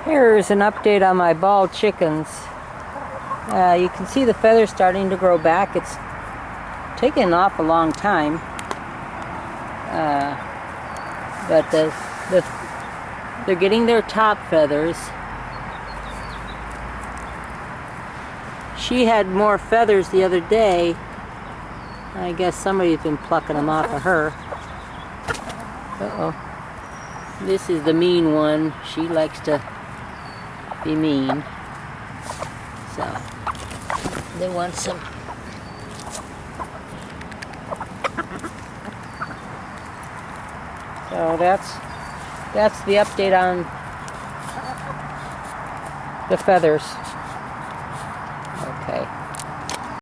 Here's an update on my bald chickens. You can see the feathers starting to grow back. It's taken off a long time, but they're getting their top feathers. She had more feathers the other day. I guess somebody's been plucking them off of her. Uh-oh. This is the mean one. She likes to be mean. So, they want some. So that's the update on the feathers.